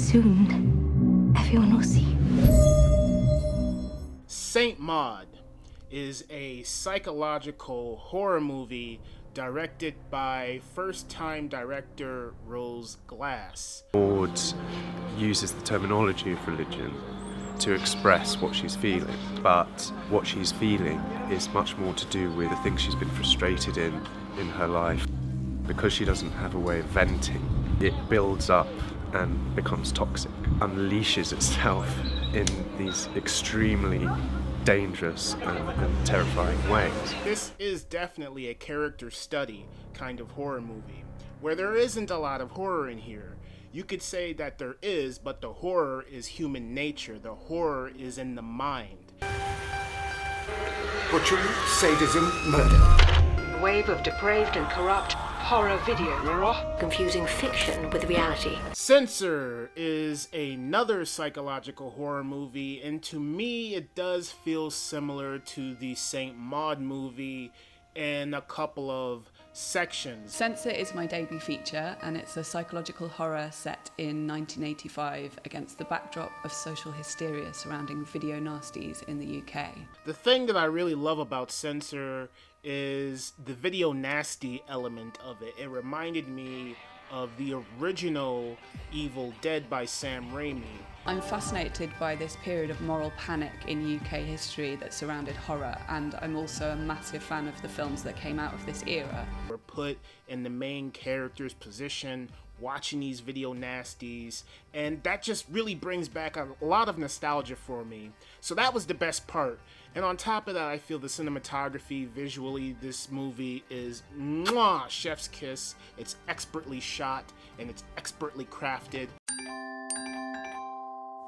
soon, everyone will see. Saint Maud is a psychological horror movie directed by first-time director Rose Glass. Maud uses the terminology of religion to express what she's feeling, but what she's feeling is much more to do with the things she's been frustrated in her life. Because she doesn't have a way of venting, it builds up and becomes toxic, unleashes itself in these extremely dangerous and terrifying ways. This is definitely a character study kind of horror movie, where there isn't a lot of horror in here. You could say that there is, but the horror is human nature. The horror is in the mind. Butchery, sadism, murder. A wave of depraved and corrupt horror video. Confusing fiction with reality. Censor is another psychological horror movie, and to me it does feel similar to the Saint Maud movie in a couple of sections. Censor is my debut feature, and it's a psychological horror set in 1985 against the backdrop of social hysteria surrounding video nasties in the UK. The thing that I really love about Censor is the video nasty element of it. It reminded me of the original Evil Dead by Sam Raimi. I'm fascinated by this period of moral panic in UK history that surrounded horror, and I'm also a massive fan of the films that came out of this era. We're put in the main character's position, watching these video nasties, and that just really brings back a lot of nostalgia for me. So that was the best part. And on top of that, I feel the cinematography, visually, this movie is mwah, chef's kiss. It's expertly shot and it's expertly crafted.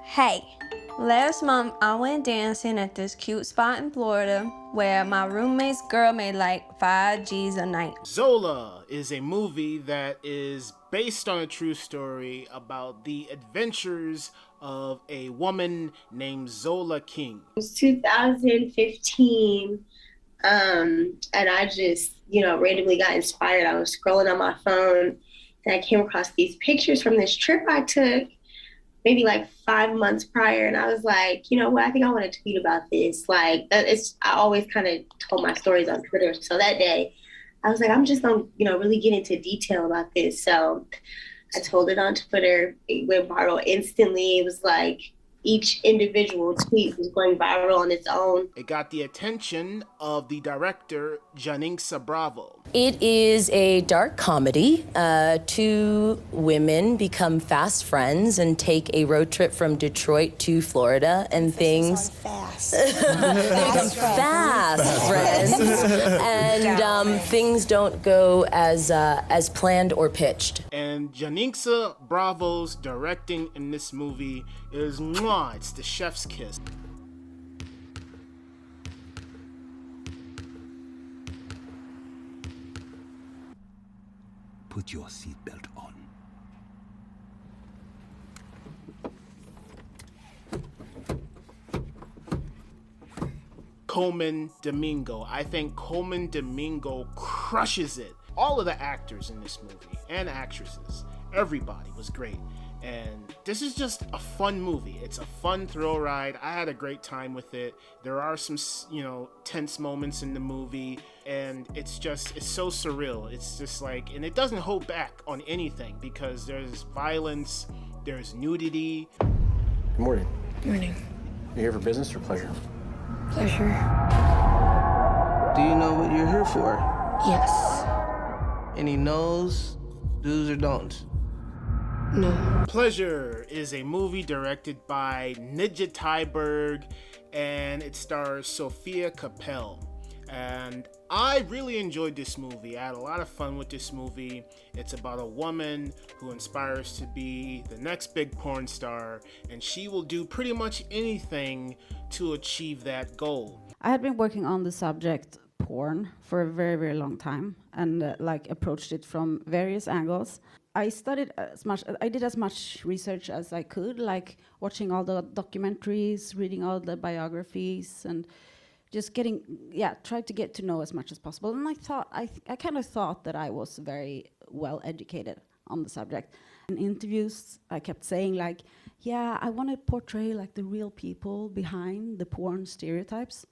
Hey, last month I went dancing at this cute spot in Florida where my roommate's girl made like 5 G's a night. ZOLA is a movie that is based on a true story about the adventures of a woman named ZOLA King. It was 2015, and I just, randomly got inspired. I was scrolling on my phone, and I came across these pictures from this trip I took maybe like 5 months prior, and I was like, you know what, I think I want to tweet about this. I always kind of told my stories on Twitter, so that day, I was like, I'm just gonna, really get into detail about this. So I told it on Twitter. It went viral instantly. It was like each individual tweet was going viral on its own. It got the attention of the director, Janinxa Bravo. It is a dark comedy. 2 women become fast friends and take a road trip from Detroit to Florida, and things... Fast. They become fast friends, and things don't go as planned or pitched. And Janinxa Bravo's directing in this movie is mwah, it's the chef's kiss. Put your seatbelt on. Colman Domingo. I think Colman Domingo crushes it. All of the actors in this movie and actresses, everybody was great. And this is just a fun movie. It's a fun thrill ride. I had a great time with it. There are some, tense moments in the movie, and it's so surreal. It's just like, and it doesn't hold back on anything because there's violence, there's nudity. Good morning. Good morning. You here for business or pleasure? Pleasure. Do you know what you're here for? Yes. Any no's, do's, or don'ts? No. Pleasure is a movie directed by Nidja Tyberg, and it stars Sophia Capel. And I really enjoyed this movie. I had a lot of fun with this movie. It's about a woman who inspires to be the next big porn star, and she will do pretty much anything to achieve that goal. I had been working on the subject porn for a very, very long time, and approached it from various angles. I studied I did as much research as I could, like watching all the documentaries, reading all the biographies, and just tried to get to know as much as possible. And I kind of thought that I was very well educated on the subject. In interviews, I kept saying like, yeah, I want to portray like the real people behind the porn stereotypes.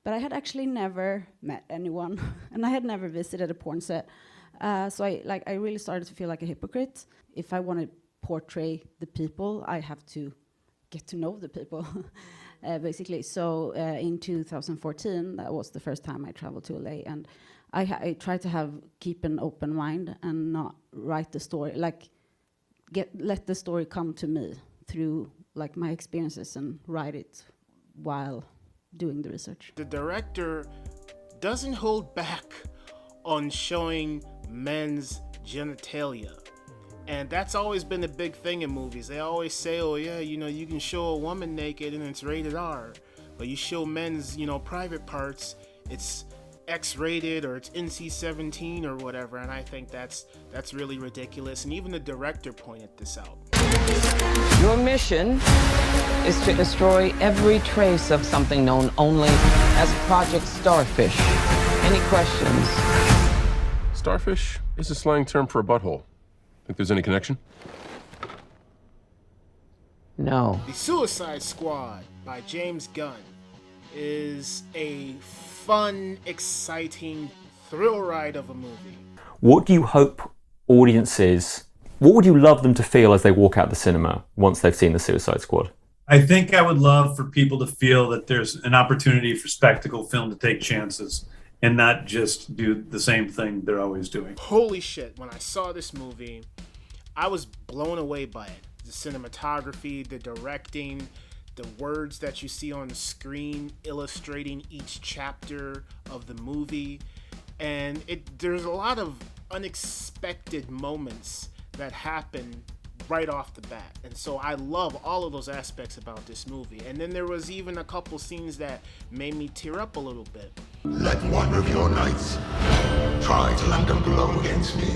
But I had actually never met anyone, and I had never visited a porn set. So I really started to feel like a hypocrite. If I want to portray the people, I have to get to know the people, basically. So in 2014, that was the first time I traveled to LA, and I tried to keep an open mind and not write the story, like let the story come to me through like my experiences and write it while doing the research. The director doesn't hold back on showing men's genitalia. And that's always been a big thing in movies. They always say, oh yeah, you can show a woman naked and it's rated R. But you show men's, private parts, it's X-rated or it's NC-17 or whatever. And I think that's really ridiculous. And even the director pointed this out. Your mission is to destroy every trace of something known only as Project Starfish. Any questions? Starfish is a slang term for a butthole. Think there's any connection? No. The Suicide Squad by James Gunn is a fun, exciting thrill ride of a movie. What do you hope audiences, what would you love them to feel as they walk out the cinema once they've seen the Suicide Squad? I think I would love for people to feel that there's an opportunity for spectacle film to take chances and not just do the same thing they're always doing. Holy shit, when I saw this movie, I was blown away by it. The cinematography, the directing, the words that you see on the screen illustrating each chapter of the movie. And there's a lot of unexpected moments that happen right off the bat. And so I love all of those aspects about this movie. And then there was even a couple scenes that made me tear up a little bit. Let one of your knights try to land a blow against me.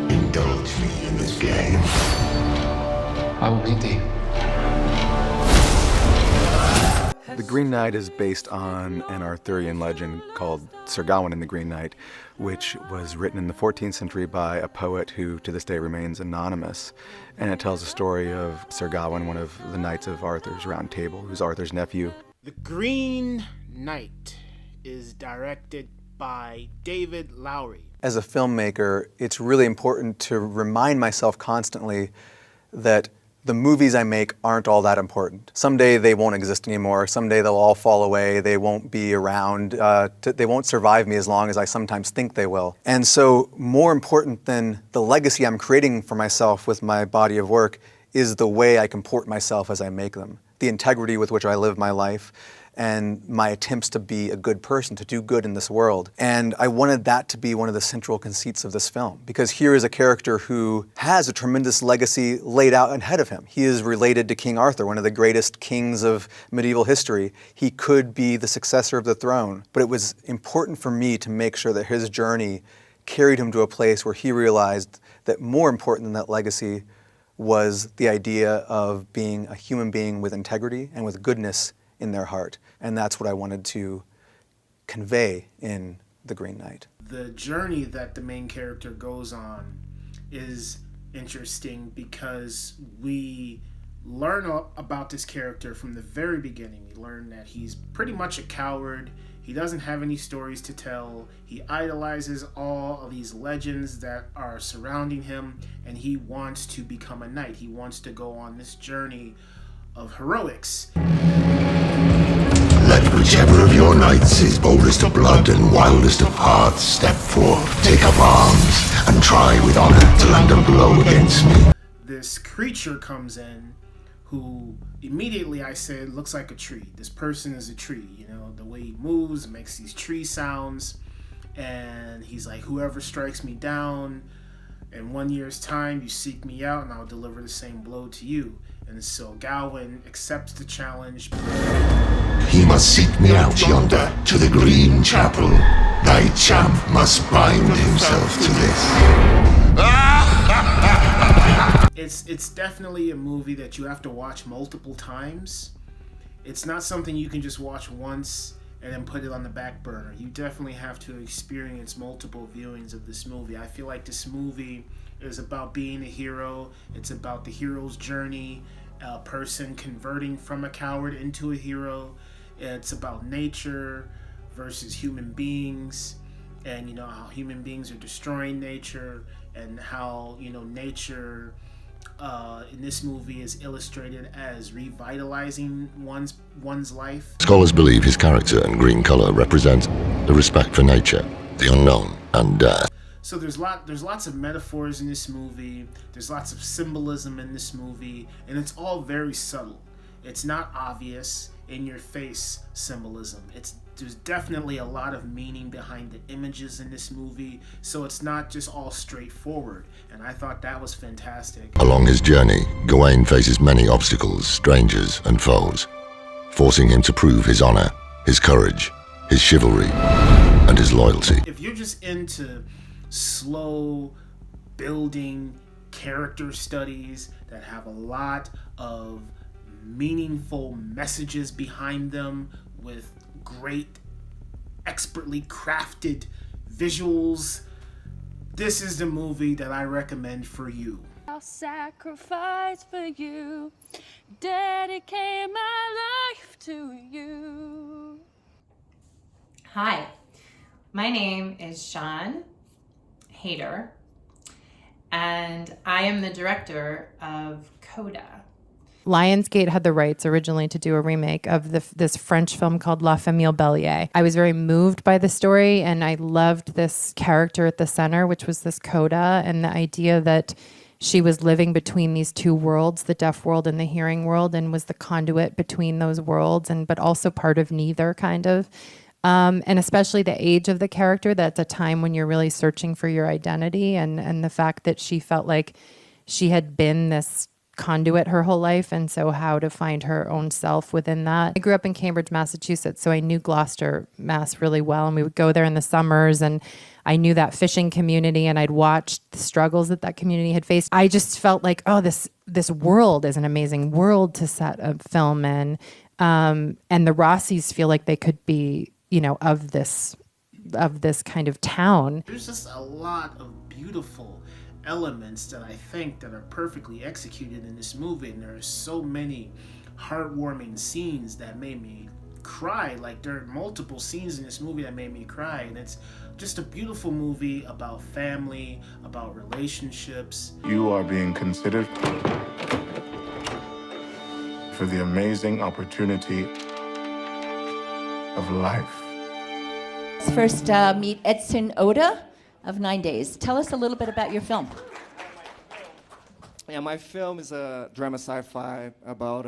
Indulge me in this game. I will meet thee. The Green Knight is based on an Arthurian legend called Sir Gawain and the Green Knight, which was written in the 14th century by a poet who to this day remains anonymous. And it tells the story of Sir Gawain, one of the knights of Arthur's Round Table, who's Arthur's nephew. The Green Knight is directed by David Lowery. As a filmmaker, it's really important to remind myself constantly that the movies I make aren't all that important. Someday they won't exist anymore. Someday they'll all fall away. They won't be around. They won't survive me as long as I sometimes think they will. And so more important than the legacy I'm creating for myself with my body of work is the way I comport myself as I make them. The integrity with which I live my life and my attempts to be a good person, to do good in this world. And I wanted that to be one of the central conceits of this film, because here is a character who has a tremendous legacy laid out ahead of him. He is related to King Arthur, one of the greatest kings of medieval history. He could be the successor of the throne, but it was important for me to make sure that his journey carried him to a place where he realized that more important than that legacy was the idea of being a human being with integrity and with goodness in their heart. And that's what I wanted to convey in The Green Knight. The journey that the main character goes on is interesting because we learn about this character from the very beginning. We learn that he's pretty much a coward. He doesn't have any stories to tell. He idolizes all of these legends that are surrounding him, and he wants to become a knight. He wants to go on this journey of heroics. Let whichever of your knights is boldest of blood and wildest of hearts step forth, take up arms, and try with honor to land a blow against me. This creature comes in who immediately I said looks like a tree. This person is a tree, the way he moves makes these tree sounds, and he's like, whoever strikes me down in 1 year's time, you seek me out and I'll deliver the same blow to you. And so Gawain accepts the challenge. He must seek me out yonder to the Green Chapel. Thy champ must bind himself to this. It's definitely a movie that you have to watch multiple times. It's not something you can just watch once and then put it on the back burner. You definitely have to experience multiple viewings of this movie. I feel like this movie is about being a hero. It's about the hero's journey, a person converting from a coward into a hero. It's about nature versus human beings, and you know how human beings are destroying nature, and how, you know, nature in this movie is illustrated as revitalizing one's life. Scholars believe his character and green color represent the respect for nature, the unknown, and death. So there's lots of metaphors in this movie. There's lots of symbolism in this movie, and it's all very subtle. It's not obvious, in your face symbolism. There's definitely a lot of meaning behind the images in this movie, so it's not just all straightforward, and I thought that was fantastic. Along his journey, Gawain faces many obstacles, strangers, and foes, forcing him to prove his honor, his courage, his chivalry, and his loyalty. If you're just into slow building character studies that have a lot of meaningful messages behind them with great, expertly crafted visuals, this is the movie that I recommend for you. I'll sacrifice for you, dedicate my life to you. Hi, my name is Sean Hader, and I am the director of Coda. Lionsgate had the rights originally to do a remake of this French film called La Famille Bélier. I was very moved by the story, and I loved this character at the center, which was this Coda, and the idea that she was living between these two worlds, the deaf world and the hearing world, and was the conduit between those worlds, but also part of neither, kind of. And especially the age of the character, that's a time when you're really searching for your identity, and the fact that she felt like she had been this conduit her whole life, and so how to find her own self within that. I grew up in Cambridge, Massachusetts, so I knew Gloucester, Mass really well, and we would go there in the summers, and I knew that fishing community, and I'd watched the struggles that community had faced. I just felt like, oh, this world is an amazing world to set a film in, and the Rossis feel like they could be, you know, of this kind of town. There's just a lot of beautiful elements that I think that are perfectly executed in this movie, and there are so many heartwarming scenes that made me cry. Like, there are multiple scenes in this movie that made me cry, and it's just a beautiful movie about family, about relationships. You are being considered for the amazing opportunity of life. Let's first meet Edson Oda of 9 Days. Tell us a little bit about your film. Yeah, my film is a drama sci-fi about,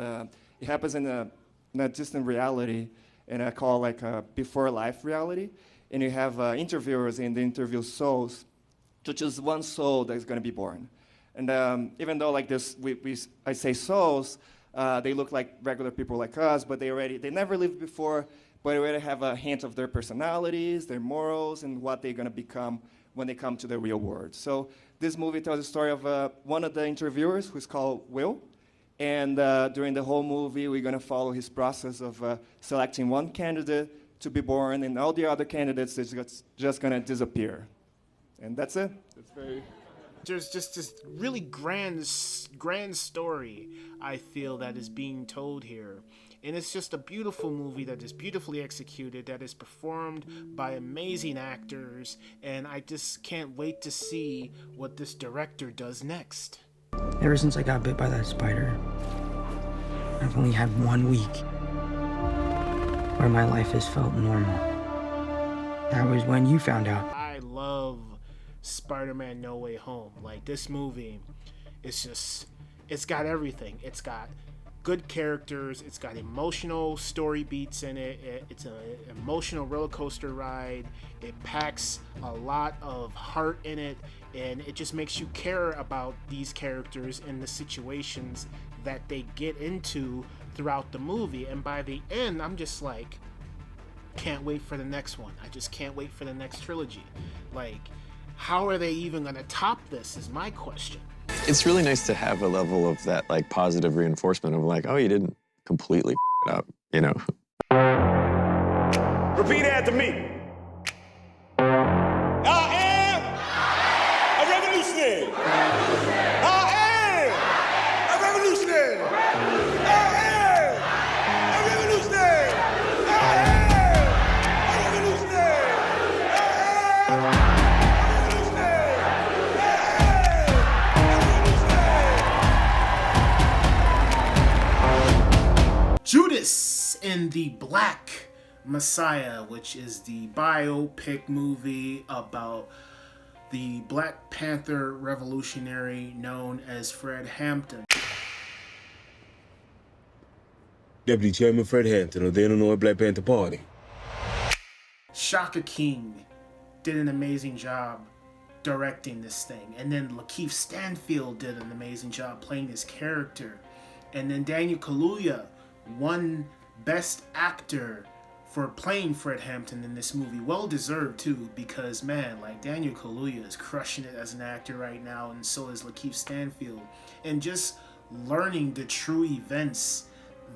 it happens in a distant reality, and I call like a before life reality. And you have interviewers, and they interview souls to choose one soul that is going to be born. And even though like this, I say souls, they look like regular people like us, but they never lived before, but they already have a hint of their personalities, their morals, and what they're going to become when they come to the real world. So this movie tells the story of one of the interviewers, who's called Will. And during the whole movie, we're going to follow his process of selecting one candidate to be born, and all the other candidates is just going to disappear. And that's it. It's very... There's just this really grand story, I feel, that is being told here. And it's just a beautiful movie that is beautifully executed, that is performed by amazing actors, and I just can't wait to see what this director does next. Ever since I got bit by that spider, I've only had 1 week where my life has felt normal. That was when you found out. I love SpiderMan No Way Home. Like, this movie, it's got everything. It's got good characters, it's got emotional story beats in it, it's an emotional roller coaster ride, it packs a lot of heart in it, and it just makes you care about these characters and the situations that they get into throughout the movie. And by the end, I'm just like, can't wait for the next one. I just can't wait for the next trilogy. Like, how are they even going to top this is my question. It's really nice to have a level of that, like, positive reinforcement of like, oh, you didn't completely f it up, you know? Repeat after me. I am a revolutionary. I am a revolutionary. I am a revolutionary. I am a revolutionary. Judas in the Black Messiah, which is the biopic movie about the Black Panther revolutionary known as Fred Hampton. Deputy Chairman Fred Hampton of the Illinois Black Panther Party. Shaka King did an amazing job directing this thing, and then Lakeith Stanfield did an amazing job playing this character, and then Daniel Kaluuya won Best Actor for playing Fred Hampton in this movie. Well deserved too, because man, like, Daniel Kaluuya is crushing it as an actor right now, and so is Lakeith Stanfield. And just learning the true events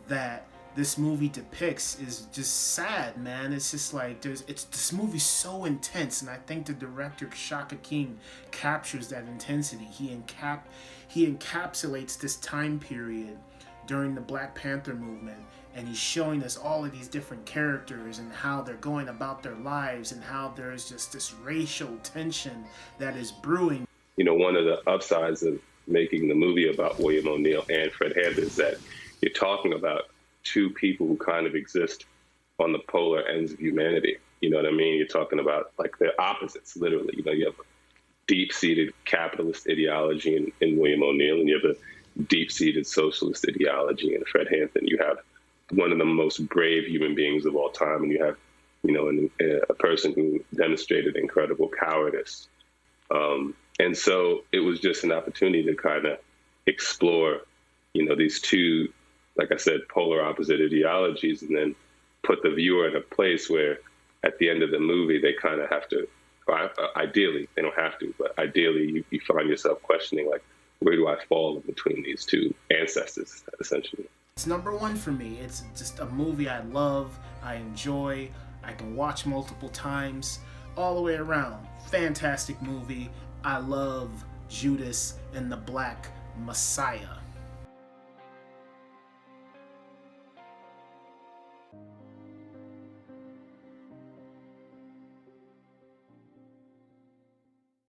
that this movie depicts is just sad, man. It's just like this movie's so intense, and I think the director Shaka King captures that intensity. He encapsulates this time period during the Black Panther movement, and he's showing us all of these different characters and how they're going about their lives, and how there's just this racial tension that is brewing. You know, one of the upsides of making the movie about William O'Neill and Fred Hampton is that you're talking about two people who kind of exist on the polar ends of humanity. You know what I mean? You're talking about like the opposites, literally. You know, you have a deep-seated capitalist ideology in William O'Neill, and you have a deep-seated socialist ideology in Fred Hampton. You have one of the most brave human beings of all time, and you have, you know, a person who demonstrated incredible cowardice. And so it was just an opportunity to kind of explore, you know, these two, like I said, polar opposite ideologies, and then put the viewer in a place where at the end of the movie, they kind of have to, ideally, they don't have to, but ideally you find yourself questioning, like, where do I fall in between these two ancestors, essentially? It's number one for me. It's just a movie I love, I enjoy, I can watch multiple times, all the way around. Fantastic movie. I love Judas and the Black Messiah.